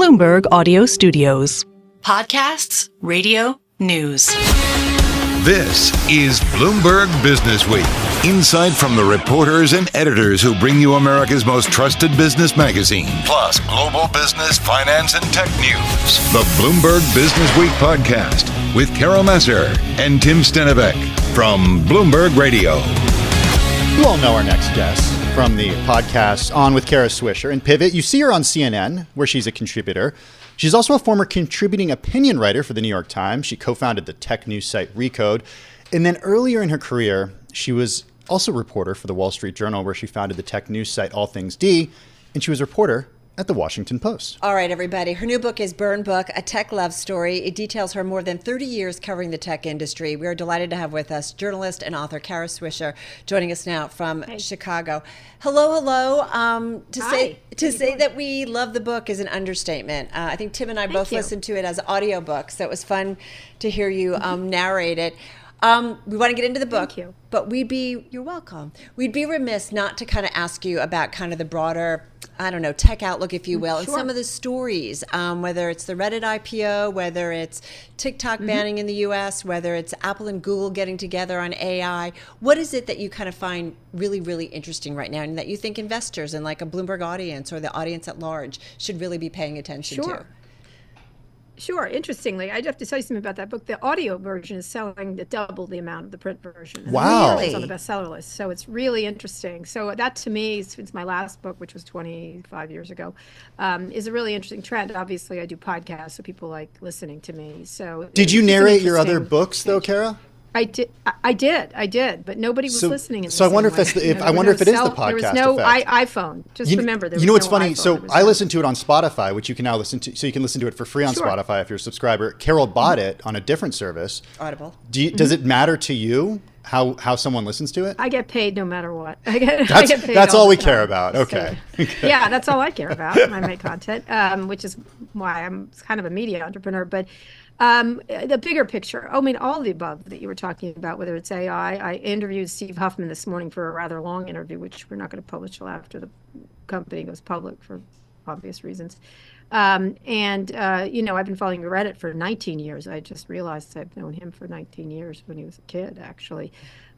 Bloomberg Audio Studios. Podcasts, radio, news. This is Bloomberg Businessweek. Insight from the reporters and editors who bring you America's most trusted business magazine, plus global business, finance, and tech news. The Bloomberg Businessweek podcast with Massar and Tim Stenovec from Bloomberg Radio. You all know our next guest from the podcast On with Kara Swisher and Pivot. You see her on CNN, where she's a contributor. She's also a former contributing opinion writer for the New York Times. She co-founded the tech news site Recode. And then earlier in her career, she was also a reporter for the Wall Street Journal, where she founded the tech news site All Things D. And she was a reporter at the Washington Post. All right, everybody. Her new book is Burn Book, A Tech Love Story. It details her more than 30 years covering the tech industry. We are delighted to have with us journalist and author Kara Swisher, joining us now from Chicago. Hello. To say that we love the book is an understatement. I think Tim and I both listened to it as audiobooks, so it was fun to hear you narrate it. We want to get into the book, but you're welcome. We'd be remiss not to kind of ask you about kind of the broader, tech outlook, if you will, and some of the stories, whether it's the Reddit IPO, whether it's TikTok banning in the US, whether it's Apple and Google getting together on AI. What is it that you kind of find really, really interesting right now, and that you think investors and like a Bloomberg audience or the audience at large should really be paying attention to? Sure. Interestingly, I'd have to tell you something about that book. The audio version is selling double the amount of the print version. Wow. It's on the bestseller list. So it's really interesting. So that, to me, since my last book, which was 25 years ago, is a really interesting trend. Obviously, I do podcasts, so people like listening to me. So did you narrate your other books, though, Kara? I did, but nobody was listening. So I wonder if it is the podcast. There was no effect. iPhone. Remember, there was what's no funny? iPhone. So I listened to it on Spotify, which you can now listen to. So you can listen to it for free on Spotify if you're a subscriber. Carol bought it on a different service. Audible. Does it matter to you how someone listens to it? I get paid no matter what. I get paid that's all we the care time. about. Okay. Yeah, that's all I care about when I make content, which is why I'm kind of a media entrepreneur. But the bigger picture, all of the above that you were talking about, whether it's AI. I interviewed Steve Huffman this morning for a rather long interview, which we're not going to publish till after the company goes public for obvious reasons. I've been following Reddit for 19 years. I just realized I've known him for 19 years when he was a kid, actually.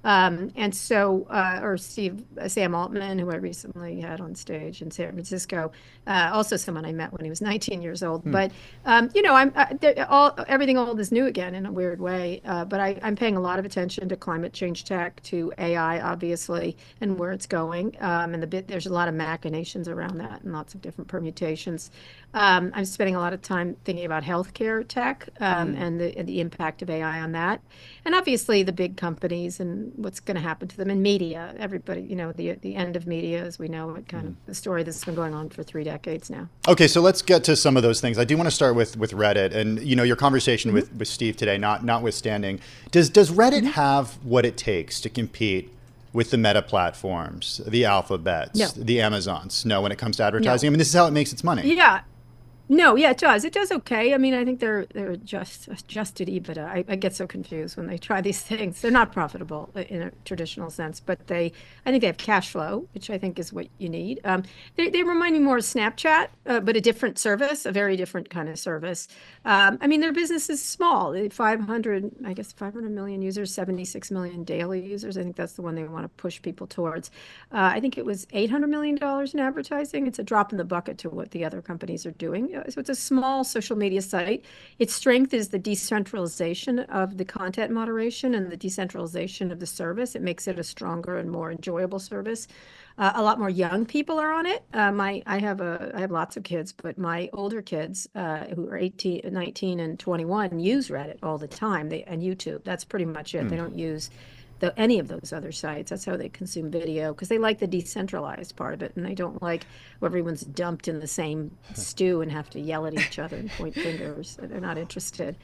Or Sam Altman, who I recently had on stage in San Francisco, also someone I met when he was 19 years old. But everything old is new again in a weird way. But I'm paying a lot of attention to climate change tech, to AI, obviously, and where it's going. There's a lot of machinations around that and lots of different permutations. I'm spending a lot of time thinking about healthcare tech and the impact of AI on that, and obviously the big companies and what's going to happen to them in media. Everybody, the end of media, as we know it, kind of the story that's been going on for 3 decades now. Okay, so let's get to some of those things. I do want to start with Reddit, and your conversation with Steve today, notwithstanding. Does Reddit have what it takes to compete with the Meta platforms, the Alphabets, the Amazons? No, when it comes to advertising. No. This is how it makes its money. Yeah. No, yeah, it does. It does okay. I think they're just adjusted EBITDA. I get so confused when they try these things. They're not profitable in a traditional sense, but I think they have cash flow, which I think is what you need. They remind me more of Snapchat, but a different service, a very different kind of service. Their business is small. 500 million users, 76 million daily users. I think that's the one they want to push people towards. I think it was $800 million in advertising. It's a drop in the bucket to what the other companies are doing. So it's a small social media site. Its strength is the decentralization of the content moderation and the decentralization of the service. It makes it a stronger and more enjoyable service. A lot more young people are on it. I have lots of kids, but my older kids who are 18, 19, and 21 use Reddit all the time. And YouTube. That's pretty much it. They don't use any of those other sites. That's how they consume video, because they like the decentralized part of it, and they don't like where everyone's dumped in the same stew and have to yell at each other and point fingers. They're not interested.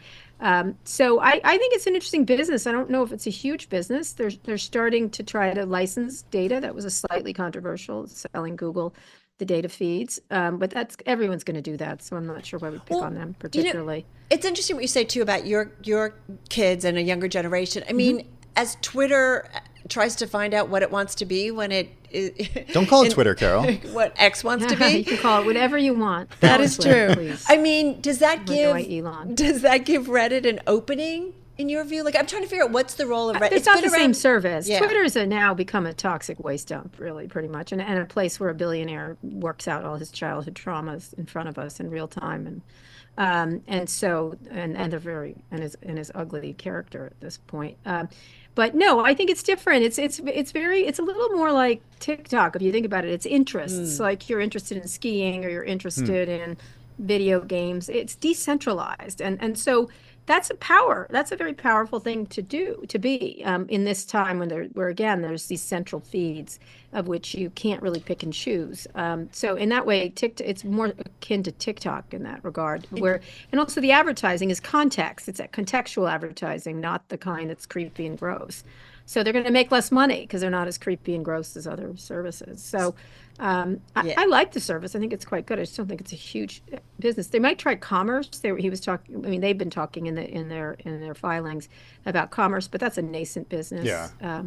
So I think it's an interesting business. I don't know if it's a huge business. They're starting to try to license data. That was a slightly controversial, selling Google the data feeds, but everyone's going to do that. So I'm not sure why we pick on them particularly. It's interesting what you say too about your kids and a younger generation. I mean, as Twitter tries to find out what it wants to be when it Don't call it Twitter, Carol. What X wants to You be. can call it whatever you want. That Call is it Twitter, true. please. I mean, does that By give the way, Elon. Reddit an opening in your view? Like, I'm trying to figure out what's the role of Reddit. It's not the same service. Yeah. Twitter has now become a toxic waste dump, really, pretty much, and a place where a billionaire works out all his childhood traumas in front of us in real time, and so they're very and his ugly character at this point. But no, I think it's different. It's a little more like TikTok if you think about it. It's interests, like you're interested in skiing or you're interested in video games. It's decentralized, and so that's a very powerful thing to be in this time where again there's these central feeds of which you can't really pick and choose. So in that way, it's more akin to TikTok in that regard. And also the advertising is context. It's a contextual advertising, not the kind that's creepy and gross. So they're going to make less money because they're not as creepy and gross as other services. So I like the service. I think it's quite good. I just don't think it's a huge business. They might try commerce. He was talking. I mean, they've been talking in their filings about commerce, but that's a nascent business. Yeah.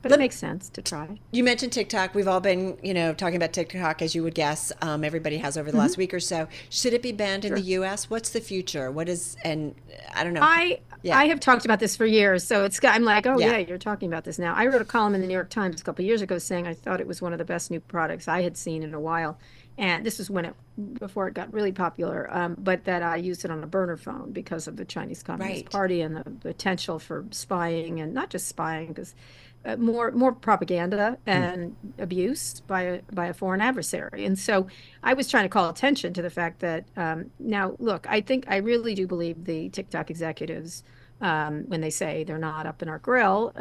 But it makes sense to try. You mentioned TikTok. We've all been, talking about TikTok, as you would guess. Everybody has over the last week or so. Should it be banned in the U.S.? What's the future? And I don't know. I have talked about this for years, so I'm like, yeah, you're talking about this now. I wrote a column in the New York Times a couple of years ago saying I thought it was one of the best new products I had seen in a while, and this was before it got really popular. But that I used it on a burner phone because of the Chinese Communist Party and the potential for spying, and not just spying, because more propaganda and abuse by a foreign adversary. And so I was trying to call attention to the fact that now, look, I really do believe the TikTok executives, when they say they're not up in our grill,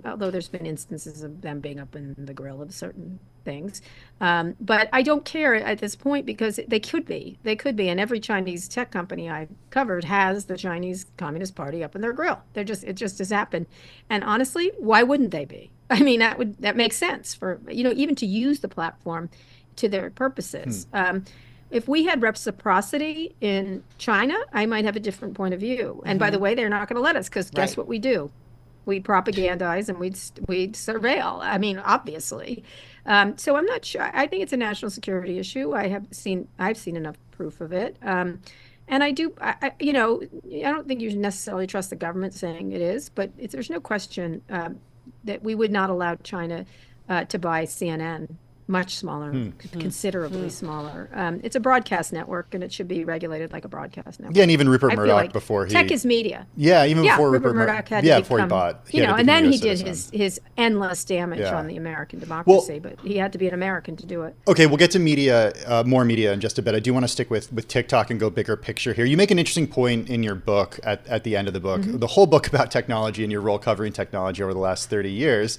although there's been instances of them being up in the grill of certain things. But I don't care at this point because they could be. And every Chinese tech company I've covered has the Chinese Communist Party up in their grill. It just has happened. And honestly, why wouldn't they be? I mean, that makes sense for, even to use the platform to their purposes. If we had reciprocity in China, I might have a different point of view. And by the way, they're not going to let us because guess what we do? We propagandize and we'd surveil. I mean, obviously. So I'm not sure. I think it's a national security issue. I've seen enough proof of it. And I don't think you should necessarily trust the government saying it is, but there's no question that we would not allow China to buy CNN. Much smaller, considerably smaller. It's a broadcast network, and it should be regulated like a broadcast network. Yeah, and even Rupert Murdoch before he... Tech is media. Yeah, even before Rupert Murdoch had to before he bought. And then he did his endless damage on the American democracy, but he had to be an American to do it. Okay, we'll get to media, more media in just a bit. I do want to stick with TikTok and go bigger picture here. You make an interesting point in your book at the end of the book, the whole book about technology and your role covering technology over the last 30 years.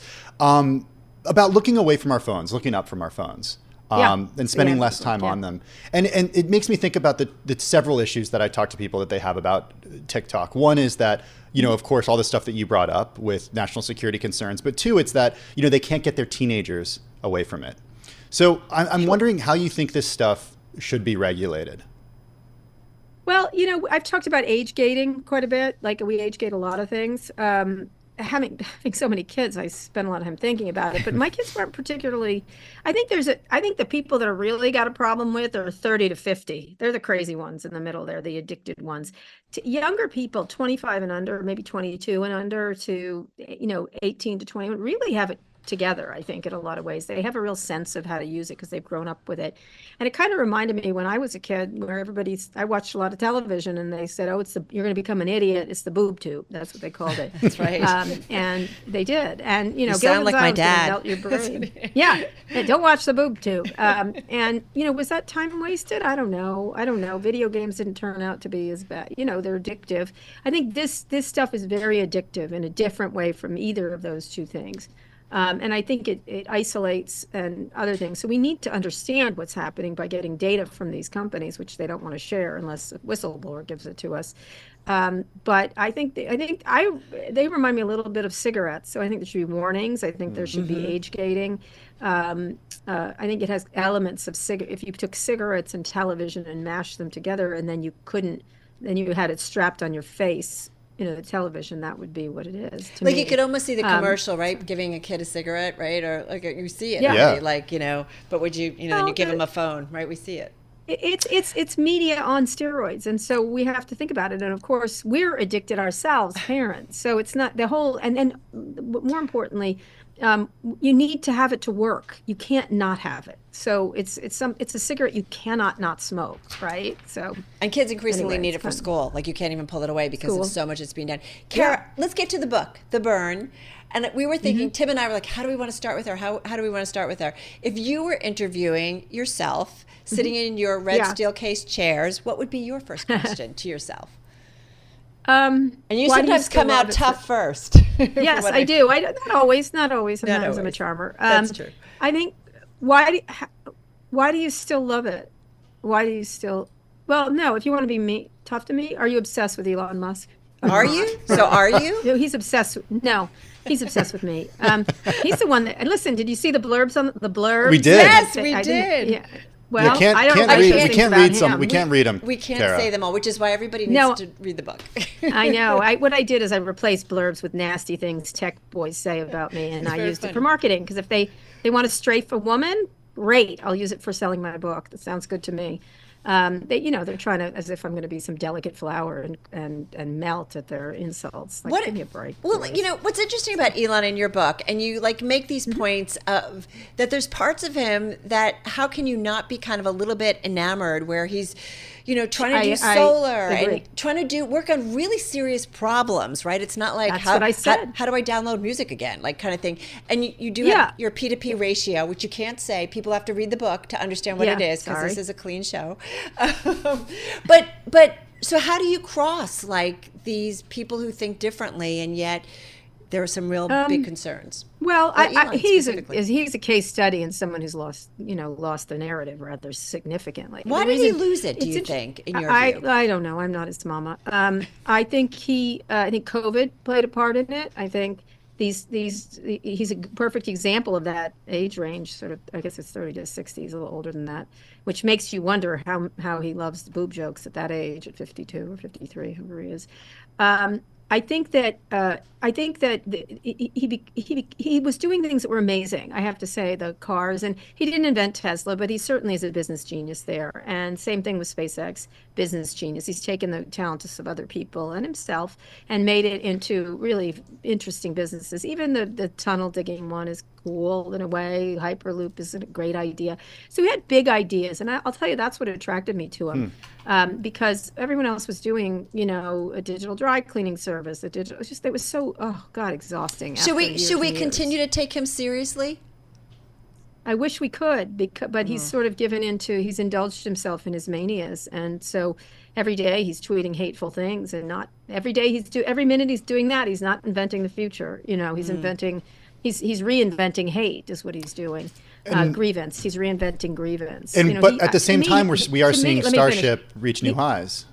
About looking away from our phones, looking up from our phones, and spending less time on them. And it makes me think about the several issues that I talk to people that they have about TikTok. One is that, of course, all the stuff that you brought up with national security concerns. But two, it's that, they can't get their teenagers away from it. So I'm wondering how you think this stuff should be regulated. Well, I've talked about age gating quite a bit. Like we age gate a lot of things. Having so many kids, I spend a lot of time thinking about it. But my kids weren't particularly. I think the people that are really got a problem with are 30 to 50. They're the crazy ones in the middle. They're the addicted ones. Younger people, 25 and under, maybe 22 and under, to 18 to 21, really have it together. I think in a lot of ways they have a real sense of how to use it because they've grown up with it. And it kind of reminded me when I was a kid, where I watched a lot of television, and they said, you're going to become an idiot. It's the boob tube. That's what they called it. That's right. And they did. And you sound like my dad. Melt your brain. Yeah. Don't watch the boob tube. And was that time wasted? I don't know. Video games didn't turn out to be as bad. They're addictive. I think this stuff is very addictive in a different way from either of those two things. And I think it isolates and other things. So we need to understand what's happening by getting data from these companies, which they don't want to share unless a whistleblower gives it to us. But I think they remind me a little bit of cigarettes. So I think there should be warnings. I think there should be age gating. I think it has elements of if you took cigarettes and television and mashed them together, and then you had it strapped on your face the television, that would be what it is to Like me. you could almost see the commercial, right? Giving a kid a cigarette, right? Or like you see it, Yeah. right? Like, but would you, then you give him a phone, right? We see it. It's media on steroids, and so we have to think about it. And of course, we're addicted ourselves, parents. So it's not the whole. And more importantly, you need to have it to work. You can't not have it. So it's a cigarette you cannot not smoke, right? So and kids increasingly anyway, need it for school. Like you can't even pull it away because School. of so much that's being done. Kara, let's get to the book, The Burn. And we were thinking, Tim and I were like, how do we want to start with her? How do we want to start with her? If you were interviewing yourself, sitting in your red steel case chairs, what would be your first question to yourself? And you why do sometimes still come love out it? tough first. Yes, I do. Not always. Sometimes I'm a always. charmer. That's true. I think why do you still love it? Why do you still? Well, no. If you want to be tough to me, are you obsessed with Elon Musk? Are you? So are you? No, he's obsessed. He's obsessed with me. He's the one that. And listen, did you see the blurbs on the blurbs? We did. Yes, we I didn't- did. Yeah. Well, can't I don't know. read. things We can't about read some. him. We can't read them. We can't Kara. say them all, which is why everybody needs No. to read the book. I know. What I did is I replaced blurbs with nasty things tech boys say about me, and I very used funny. it for marketing. Because if they want to strafe a woman, great. I'll use it for selling my book. That sounds good to me. They're trying to, as if I'm going to be some delicate flower and melt at their insults. Like, give me a break. Well, boys. what's interesting about Elon in your book, and you make these points of that there's parts of him that how can you not be kind of a little bit enamored where he's, trying to do solar agree. and trying to work on really serious problems, right? It's not like That's what I said. How do I download music again, like kind of thing. And you do have Yeah. your P2P ratio, which you can't say. People have to read the book to understand what Yeah, it is because sorry. this is a clean show. But so how do you cross like these people who think differently and yet there are some real big concerns? Well, Or Elon he's specifically. a case study in someone who's lost the narrative rather significantly. Why The did he reason- lose it, do it's you int- think, in your view? I don't know. I'm not his mama. I think I think COVID played a part in it. I think he's a perfect example of that age range, sort of. I guess it's 30 to 60. He's a little older than that, which makes you wonder how he loves the boob jokes at that age, at 52 or 53, whoever he is. I think that he was doing things that were amazing. I have to say, the cars, and he didn't invent Tesla, but he certainly is a business genius there. And same thing with SpaceX, business genius. He's taken the talents of other people and himself and made it into really interesting businesses. Even the tunnel digging one is cool in a way. Hyperloop is a great idea. So he had big ideas, and I'll tell you that's what attracted me to him, because everyone else was doing, a digital dry cleaning service. It was so exhausting. Should we years. continue to take him seriously? I wish we could, but he's sort of he's indulged himself in his manias, and so every day he's tweeting hateful things, and not every day every minute he's doing that. He's not inventing the future. He's inventing. He's reinventing hate is what he's doing. Grievance. He's reinventing grievance. But at the same time, we are to me- seeing let me finish. Starship reach new highs.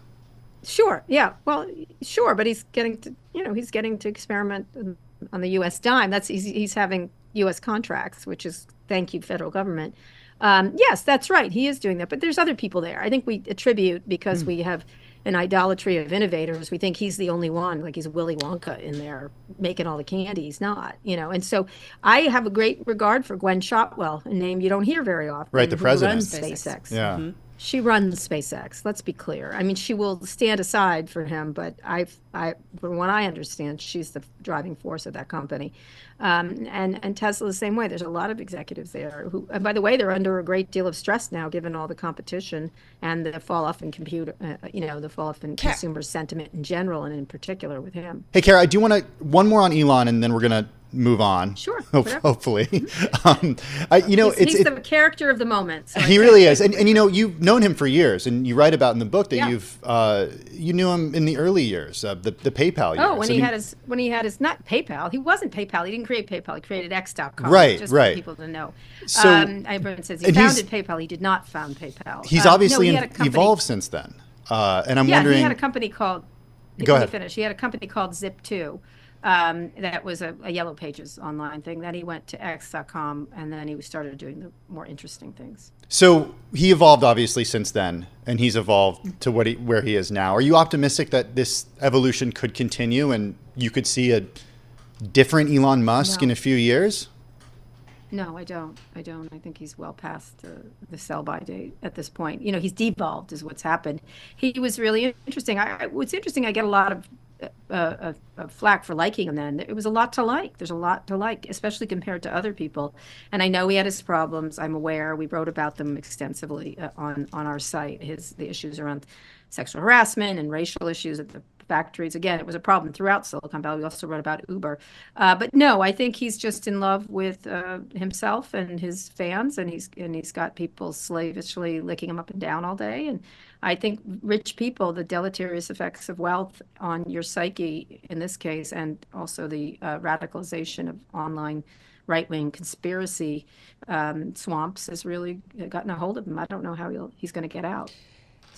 Sure. Yeah. Well, sure. But he's getting to experiment on the U.S. dime. He's having U.S. contracts, which is thank you, federal government. Yes, that's right. He is doing that. But there's other people there. I think we attribute because we have an idolatry of innovators. We think he's the only one, like he's Willy Wonka in there making all the candy. He's not, And so I have a great regard for Gwen Shotwell, a name you don't hear very often. Right, the who president. runs SpaceX. Yeah. She runs SpaceX. Let's be clear. I mean, she will stand aside for him, but from what I understand, she's the driving force of that company. And Tesla the same way. There's a lot of executives there who, and by the way, they're under a great deal of stress now, given all the competition and the fall off in consumer sentiment in general, and in particular with him. Hey, Kara, I do want one more on Elon, and then we're gonna move on. Sure. Hopefully. He's the character of the moment. So He really is. And you've known him for years, and you write about in the book that you knew him in the early years, the PayPal years. Oh, when he had his not PayPal, he wasn't PayPal. He didn't create PayPal. He created X.com. Right, just right. For people to know. So- everyone says he founded PayPal. He did not found PayPal. He's No, obviously he had a company- evolved since then. And I'm wondering. he had a company called. Go Let me ahead. finish. He had a company called Zip2. That was a Yellow Pages online thing. Then he went to X.com, and then he started doing the more interesting things. So he evolved obviously since then, and he's evolved to where he is now. Are you optimistic that this evolution could continue and you could see a different Elon Musk in a few years? No, I don't. I think he's well past the sell-by date at this point. He's devolved is what's happened. He was really interesting. What's interesting, I get a lot of flack for liking him then. It was a lot to like. There's a lot to like, especially compared to other people. And I know he had his problems. I'm aware. We wrote about them extensively on our site, the issues around sexual harassment and racial issues at the factories. Again, it was a problem throughout Silicon Valley. We also wrote about Uber. But no, I think he's just in love with himself and his fans, and he's got people slavishly licking him up and down all day. And I think rich people, the deleterious effects of wealth on your psyche in this case, and also the radicalization of online right-wing conspiracy swamps has really gotten a hold of him. I don't know how he's going to get out.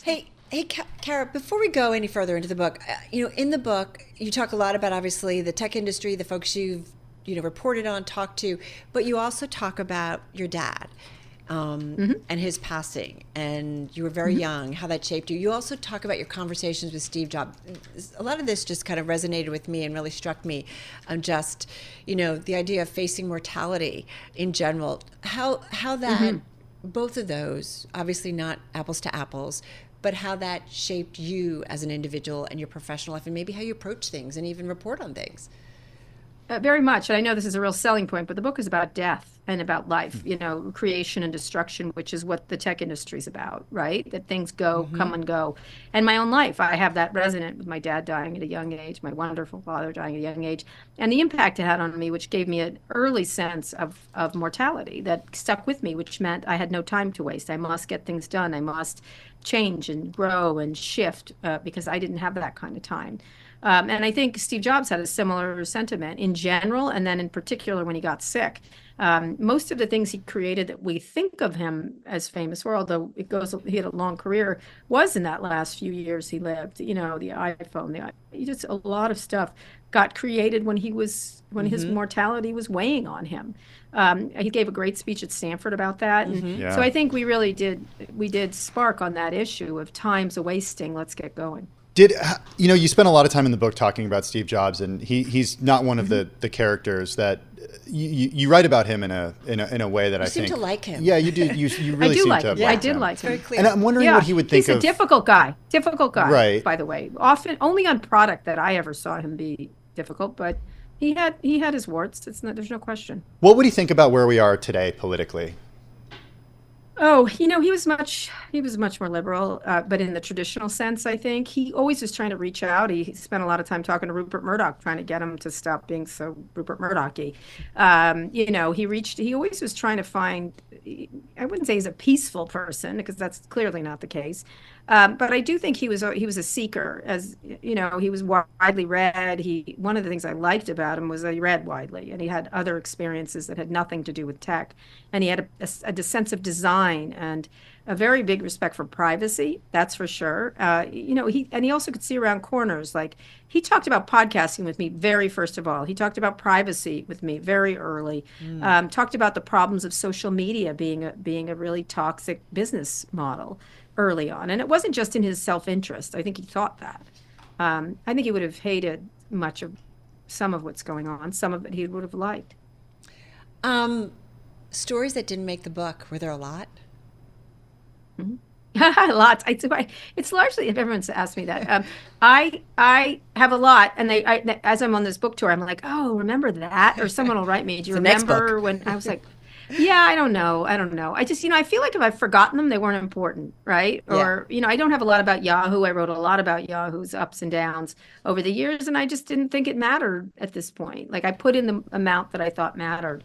Hey, Kara, before we go any further into the book, in the book, you talk a lot about, obviously, the tech industry, the folks you've, reported on, talked to, but you also talk about your dad and his passing, and you were very young, how that shaped you. You also talk about your conversations with Steve Jobs. A lot of this just kind of resonated with me and really struck me on just, the idea of facing mortality in general, how that, both of those, obviously not apples to apples, but how that shaped you as an individual and your professional life, and maybe how you approach things and even report on things. Very much. And I know this is a real selling point, but the book is about death and about life, creation and destruction, which is what the tech industry is about, right? That things come and go. And my own life, I have that resonant with my dad dying at a young age, my wonderful father dying at a young age, and the impact it had on me, which gave me an early sense of mortality that stuck with me, which meant I had no time to waste. I must get things done. I must change and grow and shift because I didn't have that kind of time. And I think Steve Jobs had a similar sentiment in general, and then in particular when he got sick. Most of the things he created that we think of him as famous for, although he had a long career, was in that last few years he lived. The iPhone, just a lot of stuff got created when his mortality was weighing on him. He gave a great speech at Stanford about that. And so I think we really did spark on that issue of time's a wasting, let's get going. You spent a lot of time in the book talking about Steve Jobs, and he's not one of the characters that you write about him in a way that I think. You seem to like him. Yeah, you do. You really seem to like him. I did like him. Very clear. And I'm wondering what he would think of. He's a difficult guy. Right. By the way, often only on product that I ever saw him be difficult, but he had his warts. There's no question. What would he think about where we are today politically? Oh, he was much more liberal, but in the traditional sense, I think he always was trying to reach out. He spent a lot of time talking to Rupert Murdoch, trying to get him to stop being so Rupert Murdoch-y. He always was trying to find, I wouldn't say he's a peaceful person, because that's clearly not the case. But I do think he was a seeker, as he was widely read. One of the things I liked about him was that he read widely, and he had other experiences that had nothing to do with tech, and he had a sense of design and a very big respect for privacy. That's for sure. He also could see around corners. Like, he talked about podcasting with me very first of all. He talked about privacy with me very early. Talked about the problems of social media being a really toxic business model early on. And it wasn't just in his self-interest. I think he thought that. I think he would have hated some of what's going on. Some of it he would have liked. Stories that didn't make the book, were there a lot? Lots. It's largely, if everyone's asked me that, I have a lot, and as I'm on this book tour, I'm like, oh, remember that? Or someone will write me, do you remember when I was like, yeah, I don't know. I just, I feel like if I've forgotten them, they weren't important, right? Yeah. Or, I don't have a lot about Yahoo. I wrote a lot about Yahoo's ups and downs over the years, and I just didn't think it mattered at this point. Like, I put in the amount that I thought mattered.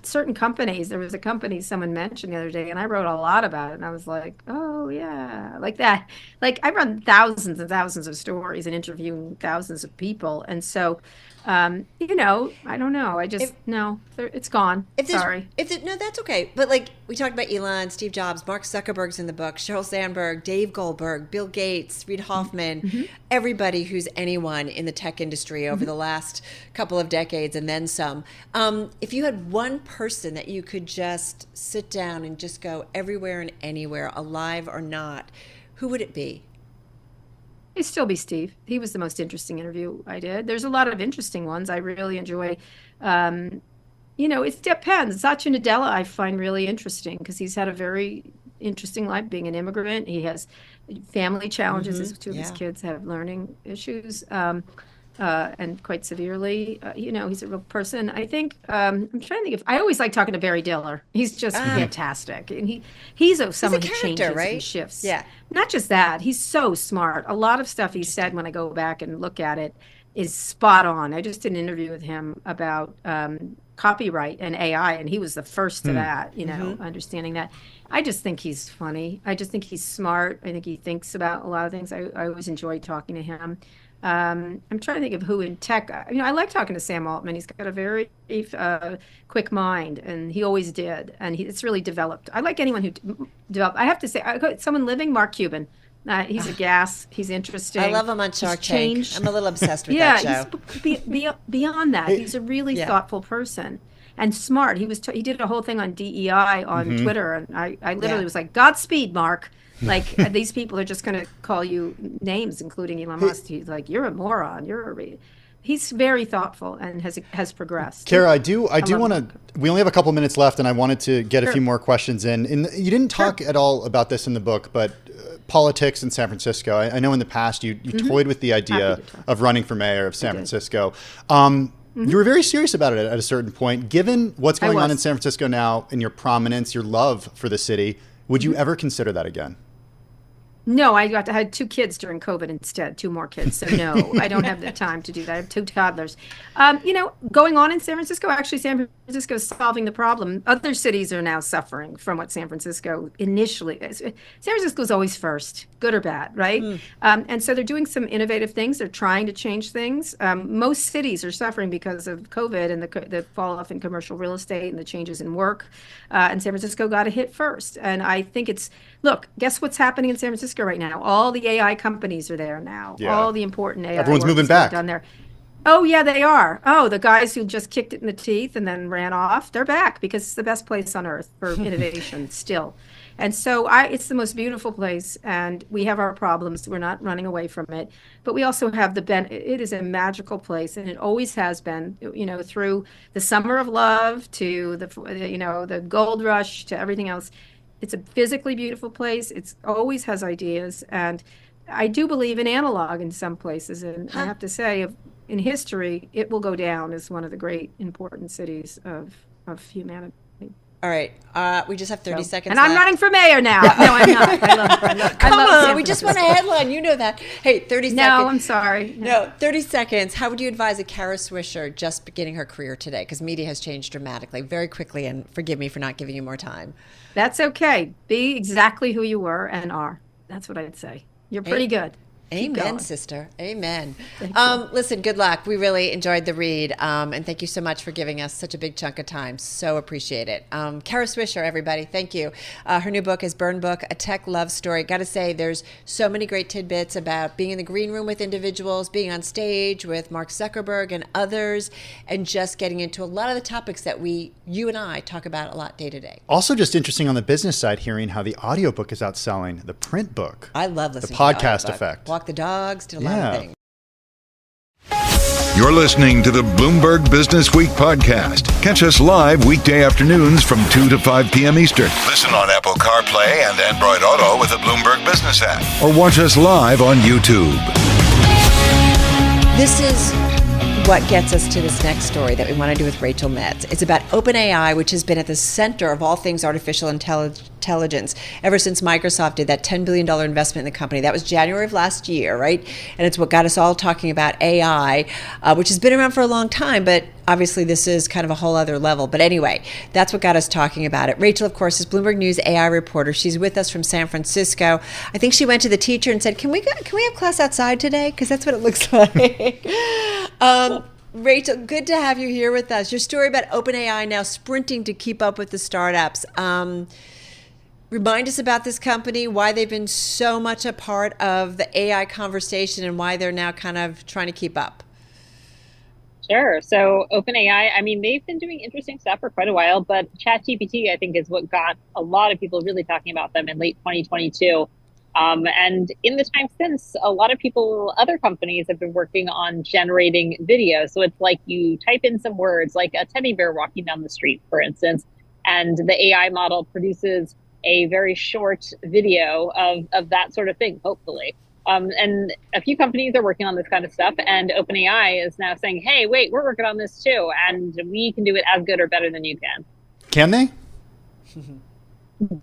Certain companies, there was a company someone mentioned the other day, and I wrote a lot about it, and I was like, oh, yeah, like that. Like, I run thousands and thousands of stories and interviewing thousands of people, and so I don't know. It's gone. Sorry. No, that's okay. But like we talked about Elon, Steve Jobs, Mark Zuckerberg's in the book, Sheryl Sandberg, Dave Goldberg, Bill Gates, Reid Hoffman, everybody who's anyone in the tech industry over the last couple of decades and then some. If you had one person that you could just sit down and just go everywhere and anywhere, alive or not, who would it be? It'd still be Steve. He was the most interesting interview I did. There's a lot of interesting ones I really enjoy. It depends. Satya Nadella I find really interesting because he's had a very interesting life being an immigrant. He has family challenges. His two of his kids have learning issues. And quite severely. He's a real person. I think, I'm trying to think I always like talking to Barry Diller. He's just fantastic. And he's someone who changes and shifts. Yeah. Not just that, he's so smart. A lot of stuff he said when I go back and look at it is spot on. I just did an interview with him about copyright and AI, and he was the first to that, understanding that. I just think he's funny. I just think he's smart. I think he thinks about a lot of things. I always enjoy talking to him. I'm trying to think of who in tech. I like talking to Sam Altman. He's got a very quick mind, and he always did. And it's really developed. I like anyone who developed. I have to say, someone living, Mark Cuban. He's a gas. He's interesting. I love him on Shark Tank. I'm a little obsessed with that show. Beyond that, he's a really thoughtful person and smart. He did a whole thing on DEI on Twitter, and I literally was like, Godspeed, Mark. Like, these people are just going to call you names, including Elon Musk. He's like, you're a moron. He's very thoughtful and has progressed. Kara, I do want to. We only have a couple minutes left, and I wanted to get a few more questions in. You didn't talk at all about this in the book, but politics in San Francisco. I know in the past you toyed with the idea of running for mayor of San Francisco. You were very serious about it at a certain point. Given what's going on in San Francisco now, and your prominence, your love for the city, would you ever consider that again? No, I had 2 kids during COVID instead, 2 more kids. So no, I don't have the time to do that. I have 2 toddlers. Going on in San Francisco, actually San Francisco is solving the problem. Other cities are now suffering from what San Francisco initially, San Francisco is always first, good or bad, right? And so they're doing some innovative things. They're trying to change things. Most cities are suffering because of COVID and the fall off in commercial real estate and the changes in work. And San Francisco got a hit first. And I think look, guess what's happening in San Francisco right now? All the AI companies are there now. Yeah. All the important AI. Everyone's moving back. Done there. Oh, yeah, they are. Oh, the guys who just kicked it in the teeth and then ran off, they're back because it's the best place on earth for innovation still. And so it's the most beautiful place, and we have our problems. We're not running away from it. But we also have it is a magical place, and it always has been, through the summer of love to the gold rush to everything else. It's a physically beautiful place. It always has ideas. And I do believe in analog in some places. And I have to say, in history, it will go down as one of the great important cities of humanity. All right. We just have 30 seconds and left. I'm running for mayor now. No, I'm not. I love Come on. We just want a headline. You know that. Hey, 30 seconds. No, I'm sorry. No, 30 seconds. How would you advise a Kara Swisher just beginning her career today? Because media has changed dramatically, very quickly. And forgive me for not giving you more time. That's okay. Be exactly who you were and are. That's what I'd say. You're pretty good. Amen, sister. Amen. Listen, good luck. We really enjoyed the read. And thank you so much for giving us such a big chunk of time. So appreciate it. Kara Swisher, everybody. Thank you. Her new book is Burn Book, A Tech Love Story. Got to say, there's so many great tidbits about being in the green room with individuals, being on stage with Mark Zuckerberg and others, and just getting into a lot of the topics that you and I talk about a lot day to day. Also just interesting on the business side, hearing how the audiobook is outselling the print book. I love listening to the podcast effect. Walk the dogs, did a lot of things. You're listening to the Bloomberg Businessweek podcast. Catch us live weekday afternoons from 2 to 5 p.m. Eastern. Listen on Apple CarPlay and Android Auto with the Bloomberg Business app. Or watch us live on YouTube. This is what gets us to this next story that we want to do with Rachel Metz. It's about OpenAI, which has been at the center of all things artificial intelligence ever since Microsoft did that $10 billion investment in the company. That was January of last year, right? And it's what got us all talking about AI, which has been around for a long time, but obviously this is kind of a whole other level. But anyway, that's what got us talking about it. Rachel, of course, is Bloomberg News AI reporter. She's with us from San Francisco. I think she went to the teacher and said, can we have class outside today? Because that's what it looks like. Rachel, good to have you here with us. Your story about OpenAI now sprinting to keep up with the startups. Remind us about this company, why they've been so much a part of the AI conversation and why they're now kind of trying to keep up. Sure. So OpenAI, I mean, they've been doing interesting stuff for quite a while, but ChatGPT, I think, is what got a lot of people really talking about them in late 2022. And in the time since, a lot of people, other companies have been working on generating video. So it's like you type in some words, like a teddy bear walking down the street, for instance, and the AI model produces a very short video of that sort of thing, hopefully. And a few companies are working on this kind of stuff, and OpenAI is now saying, hey, wait, we're working on this too, and we can do it as good or better than you can. Can they?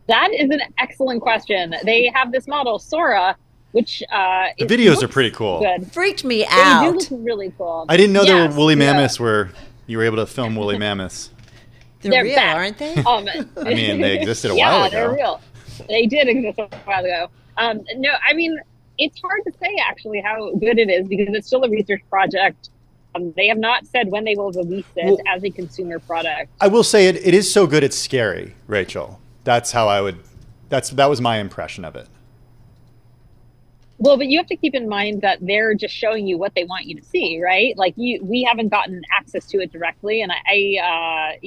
That is an excellent question. They have this model, Sora, which the videos are pretty cool. Good. Freaked me out. They do look really cool. I didn't know there were woolly mammoths where you were able to film woolly mammoths. They're real, aren't they? I mean, they existed a while ago. Yeah, they're real. They did exist a while ago. No, I mean, it's hard to say actually how good it is because it's still a research project. They have not said when they will release it as a consumer product. I will say it is so good it's scary, Rachel. That's how that was my impression of it. Well, but you have to keep in mind that they're just showing you what they want you to see, right? Like we haven't gotten access to it directly. And I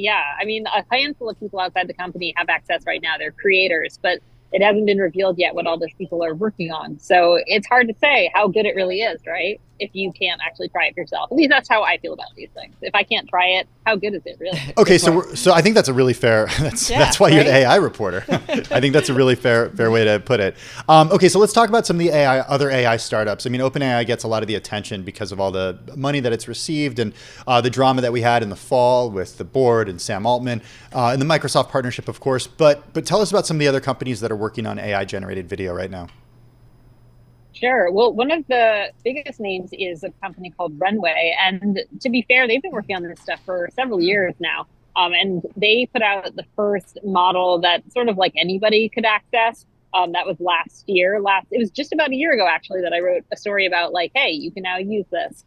mean, a handful of people outside the company have access right now. They're creators, but it hasn't been revealed yet what all those people are working on. So it's hard to say how good it really is, right? If you can't actually try it yourself. At least that's how I feel about these things. If I can't try it, how good is it really? Okay, so I think that's a really fair. That's why you're the AI reporter. I think that's a really fair way to put it. Okay, so let's talk about some of the other AI startups. I mean, OpenAI gets a lot of the attention because of all the money that it's received and the drama that we had in the fall with the board and Sam Altman and the Microsoft partnership, of course. But tell us about some of the other companies that are working on AI generated video right now. Sure. Well, one of the biggest names is a company called Runway. And to be fair, they've been working on this stuff for several years now. And they put out the first model that sort of like anybody could access. That was last year. It was just about a year ago, actually, that I wrote a story about like, hey, you can now use this.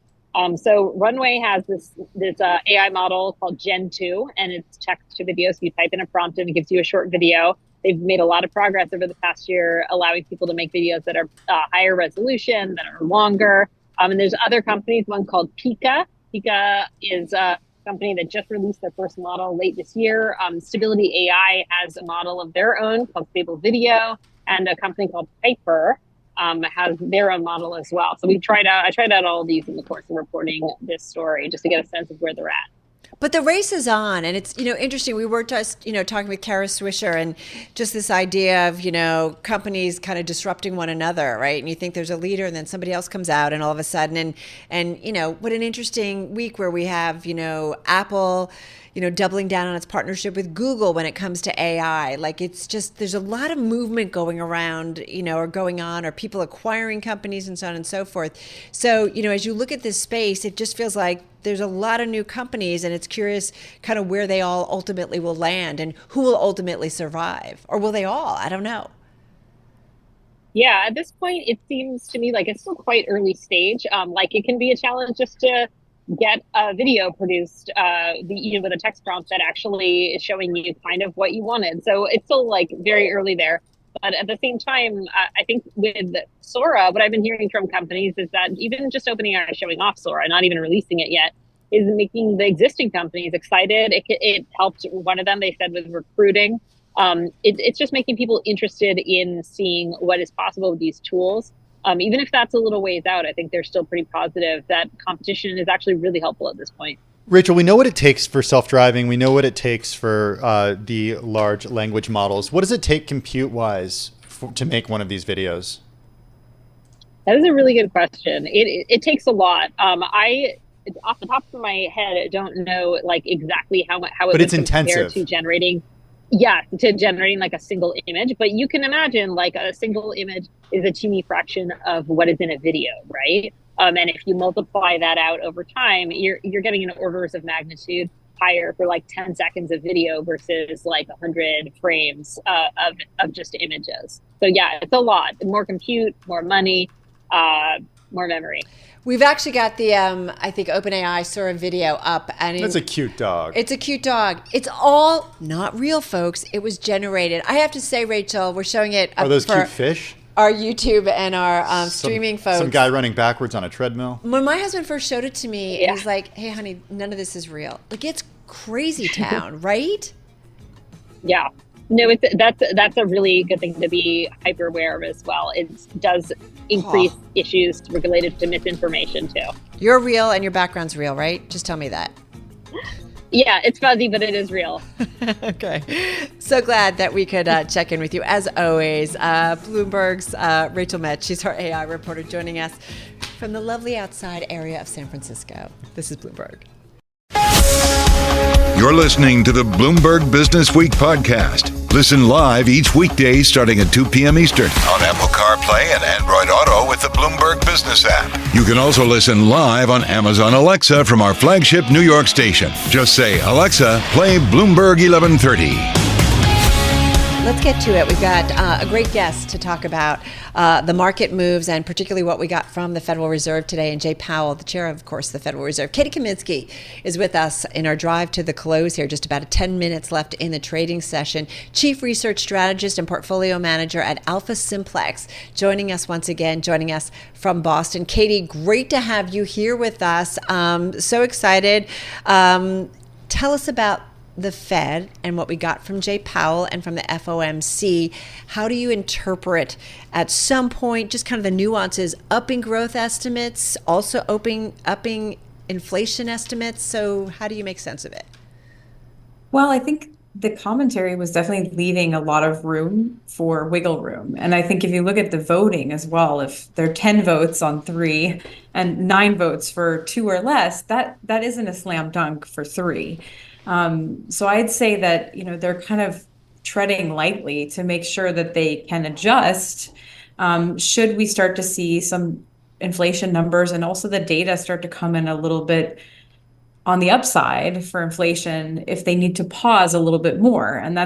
So Runway has this AI model called Gen 2, and it's text to video. So you type in a prompt and it gives you a short video. They've made a lot of progress over the past year, allowing people to make videos that are higher resolution, that are longer. And there's other companies, one called Pika. Pika is a company that just released their first model late this year. Stability AI has a model of their own called Stable Video, and a company called Piper has their own model as well. So I tried out all of these in the course of reporting this story just to get a sense of where they're at. But the race is on, and it's, interesting. We were just, talking with Kara Swisher, and just this idea of, companies kind of disrupting one another, right? And you think there's a leader, and then somebody else comes out, and all of a sudden, and what an interesting week where we have, Apple, doubling down on its partnership with Google when it comes to AI. Like, it's just, there's a lot of movement going around, or going on, or people acquiring companies and so on and so forth. So, as you look at this space, it just feels like there's a lot of new companies, and it's curious kind of where they all ultimately will land and who will ultimately survive. Or will they all? I don't know. Yeah, at this point, it seems to me like it's still quite early stage. Like it can be a challenge just to get a video produced with a text prompt that actually is showing you kind of what you wanted. So it's still like very early there. But at the same time, I think with Sora, what I've been hearing from companies is that even just OpenAI showing off Sora, not even releasing it yet, is making the existing companies excited. It helped one of them, they said, with recruiting. It's just making people interested in seeing what is possible with these tools. Even if that's a little ways out, I think they're still pretty positive that competition is actually really helpful at this point. Rachel, we know what it takes for self-driving. We know what it takes for the large language models. What does it take compute-wise to make one of these videos? That is a really good question. It takes a lot. Off the top of my head, I don't know like exactly how it it's intensive to generating. Yeah, to generating like a single image. But you can imagine like a single image is a teeny fraction of what is in a video, right? And if you multiply that out over time, you're getting in orders of magnitude higher for like 10 seconds of video versus like 100 frames of just images. So yeah, it's a lot. More compute, more money. more memory. We've actually got the, I think OpenAI saw a video up. And That's a cute dog. It's a cute dog. It's all not real, folks. It was generated. I have to say, Rachel, we're showing it up Are those for cute fish? our YouTube and our streaming folks. Some guy running backwards on a treadmill. When my husband first showed it to me, he's like, hey, honey, none of this is real. Like, it's crazy town, right? Yeah. No, that's a really good thing to be hyper aware of as well. It does increase issues related to misinformation too. You're real and your background's real, right? Just tell me that. Yeah, it's fuzzy, but it is real. Okay. So glad that we could check in with you. As always, Bloomberg's Rachel Metz, she's our AI reporter, joining us from the lovely outside area of San Francisco. This is Bloomberg. You're listening to the Bloomberg Businessweek podcast. Listen live each weekday starting at 2 p.m. Eastern on Apple CarPlay and Android Auto with the Bloomberg Business app. You can also listen live on Amazon Alexa from our flagship New York station. Just say, Alexa, play Bloomberg 1130. Let's get to it. We've got a great guest to talk about the market moves and particularly what we got from the Federal Reserve today. And Jay Powell, the chair of course, the Federal Reserve. Katy Kaminski is with us in our drive to the close here. Just about 10 minutes left in the trading session. Chief Research Strategist and Portfolio Manager at AlphaSimplex. Joining us once again, joining us from Boston. Katy, great to have you here with us. So excited. Tell us about the Fed and what we got from Jay Powell and from the FOMC. How do you interpret at some point just kind of the nuances, upping growth estimates, also upping inflation estimates? So how do you make sense of it? Well, I think the commentary was definitely leaving a lot of room for wiggle room. And I think if you look at the voting as well, if there are 10 votes on 3 and 9 votes for 2 or less, that isn't a slam dunk for 3. So I'd say that, they're kind of treading lightly to make sure that they can adjust should we start to see some inflation numbers and also the data start to come in a little bit on the upside for inflation if they need to pause a little bit more. And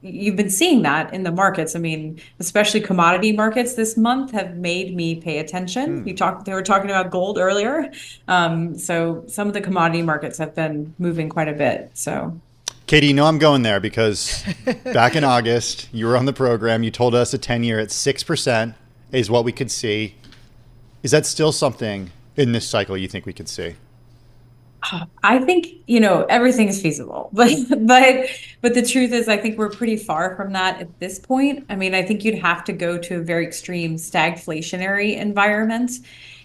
you've been seeing that in the markets. I mean, especially commodity markets this month have made me pay attention. They were talking about gold earlier. So some of the commodity markets have been moving quite a bit. So Katy, you know I'm going there because back in August, you were on the program. You told us a 10-year at 6% is what we could see. Is that still something in this cycle you think we could see? I think, everything is feasible, but the truth is, I think we're pretty far from that at this point. I mean, I think you'd have to go to a very extreme stagflationary environment.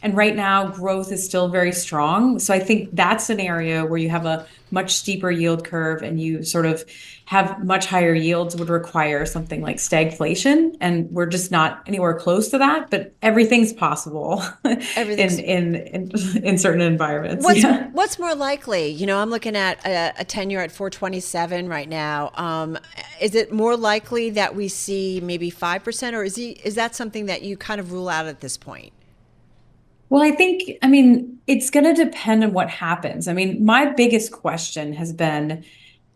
And right now, growth is still very strong. So I think that scenario where you have a much steeper yield curve and you sort of have much higher yields would require something like stagflation. And we're just not anywhere close to that, but everything's possible in certain environments. What's more likely? I'm looking at a 10-year at 427 right now. Is it more likely that we see maybe 5%, or is that something that you kind of rule out at this point? Well, it's going to depend on what happens. My biggest question has been,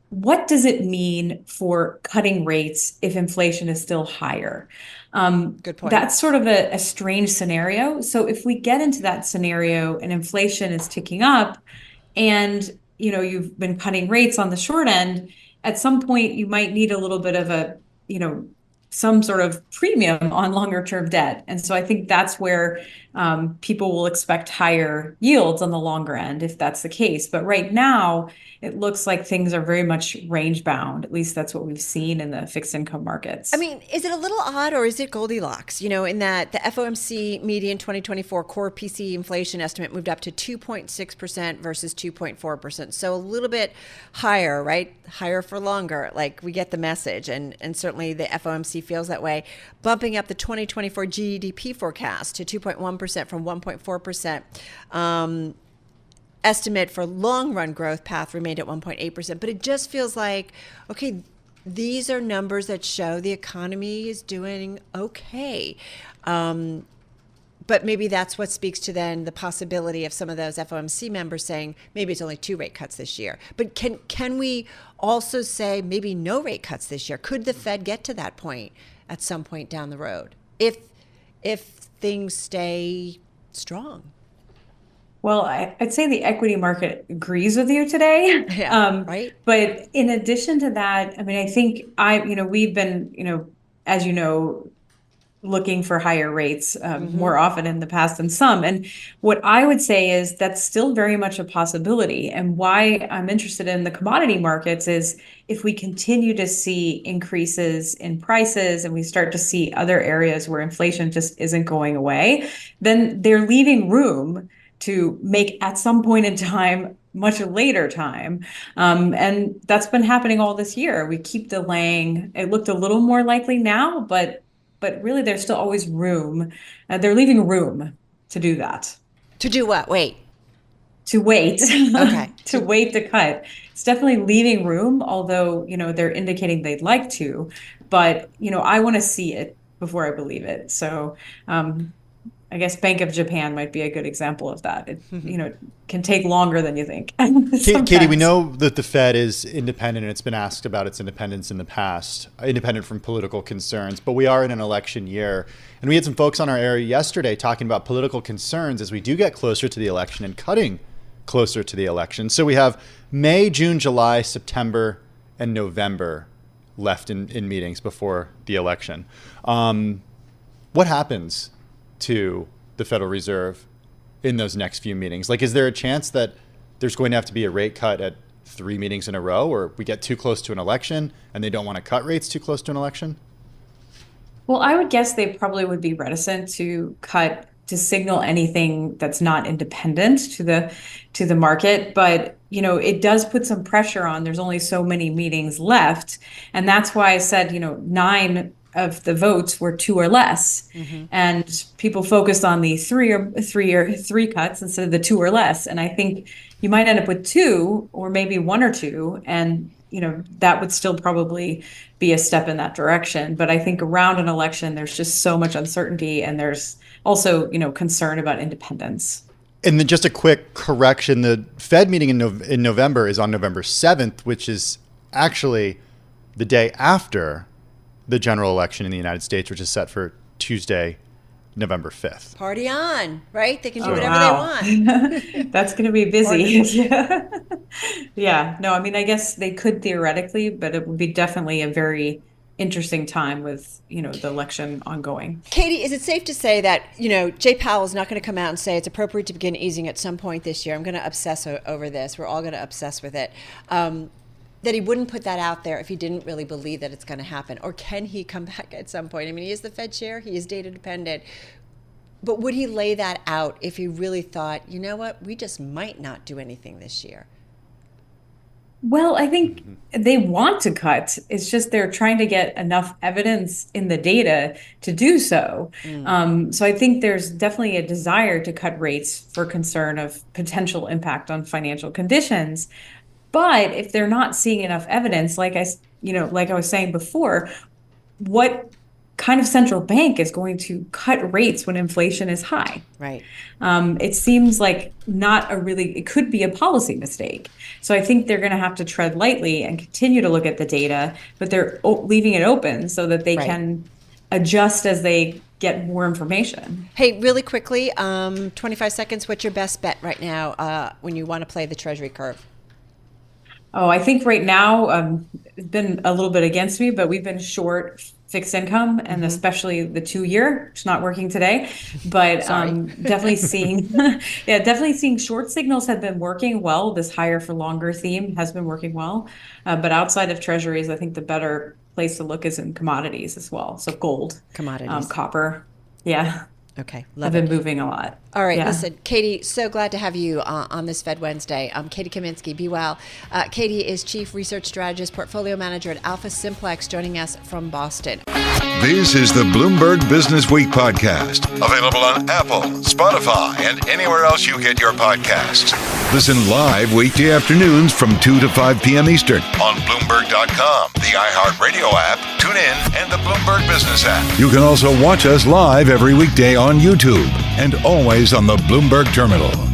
what does it mean for cutting rates if inflation is still higher? Good point. That's sort of a strange scenario. So if we get into that scenario and inflation is ticking up and, you've been cutting rates on the short end, at some point you might need a little bit of some sort of premium on longer term debt. And so I think that's where people will expect higher yields on the longer end if that's the case. But right now, it looks like things are very much range bound. At least that's what we've seen in the fixed income markets. Is it a little odd or is it Goldilocks? In that the FOMC median 2024 core PC inflation estimate moved up to 2.6% versus 2.4%. So a little bit higher, right? Higher for longer. Like, we get the message. And certainly the FOMC feels that way. Bumping up the 2024 GDP forecast to 2.1% from 1.4%. Estimate for long-run growth path remained at 1.8%, but it just feels like, okay, these are numbers that show the economy is doing okay. But maybe that's what speaks to then the possibility of some of those FOMC members saying maybe it's only 2 rate cuts this year. But can we also say maybe no rate cuts this year? Could the Fed get to that point at some point down the road if things stay strong. Well, I'd say the equity market agrees with you today. Yeah, right. But in addition to that, I mean, I think we've been, as you know, looking for higher rates more often in the past than some. And what I would say is that's still very much a possibility. And why I'm interested in the commodity markets is if we continue to see increases in prices and we start to see other areas where inflation just isn't going away, then they're leaving room to make at some point in time, much later time. And that's been happening all this year. We keep delaying. It looked a little more likely now, but really there's still always room. They're leaving room to do that. To do what? Wait. To wait. Okay. To wait to cut. It's definitely leaving room, although, they're indicating they'd like to. But, I want to see it before I believe it. So I guess Bank of Japan might be a good example of that. It, can take longer than you think. Katy, we know that the Fed is independent, and it's been asked about its independence in the past, independent from political concerns. But we are in an election year, and we had some folks on our air yesterday talking about political concerns as we do get closer to the election and cutting closer to the election. So we have May, June, July, September, and November left in meetings before the election. What happens to the Federal Reserve in those next few meetings? Like, is there a chance that there's going to have to be a rate cut at 3 meetings in a row, or we get too close to an election and they don't want to cut rates too close to an election? Well, I would guess they probably would be reticent to cut to signal anything that's not independent to the market. But, it does put some pressure on. There's only so many meetings left. And that's why I said, 9 of the votes were 2 or less, and people focused on the three cuts instead of the 2 or less. And I think you might end up with 2 or maybe 1 or 2, and that would still probably be a step in that direction. But I think around an election, there's just so much uncertainty, and there's also concern about independence. And then just a quick correction: the Fed meeting in November is on November 7th, which is actually the day after the general election in the United States, which is set for Tuesday, November 5th. Party on, right? They can do whatever they want. That's going to be busy. Yeah. No, I mean, I guess they could theoretically, but it would be definitely a very interesting time with, the election ongoing. Katy, is it safe to say that, Jay Powell is not going to come out and say it's appropriate to begin easing at some point this year? I'm going to obsess over this. We're all going to obsess with it. That he wouldn't put that out there if he didn't really believe that it's going to happen? Or can he come back at some point? I mean, he is the Fed chair. He is data dependent. But would he lay that out if he really thought, you know what, we just might not do anything this year? Well, I think they want to cut. It's just they're trying to get enough evidence in the data to do so. So I think there's definitely a desire to cut rates for concern of potential impact on financial conditions. But if they're not seeing enough evidence, like I was saying before, what kind of central bank is going to cut rates when inflation is high? Right. It seems like it could be a policy mistake. So I think they're going to have to tread lightly and continue to look at the data, but they're leaving it open so that they can adjust as they get more information. Hey, really quickly, 25 seconds, what's your best bet right now when you want to play the Treasury curve? Oh, I think right now it's been a little bit against me, but we've been short fixed income, and especially the 2-year. It's not working today, but definitely seeing short signals have been working well. This higher for longer theme has been working well, but outside of treasuries, I think the better place to look is in commodities as well. So gold, commodities, copper, yeah. Okay, I've been moving a lot. All right, listen, Katy, so glad to have you on this Fed Wednesday. Katy Kaminski, be well. Katy is Chief Research Strategist, Portfolio Manager at AlphaSimplex, joining us from Boston. This is the Bloomberg Businessweek podcast, available on Apple, Spotify, and anywhere else you get your podcasts. Listen live weekday afternoons from 2 to 5 p.m. Eastern on Bloomberg.com, the iHeartRadio app, TuneIn, and the Bloomberg Business app. You can also watch us live every weekday on YouTube and always on the Bloomberg Terminal.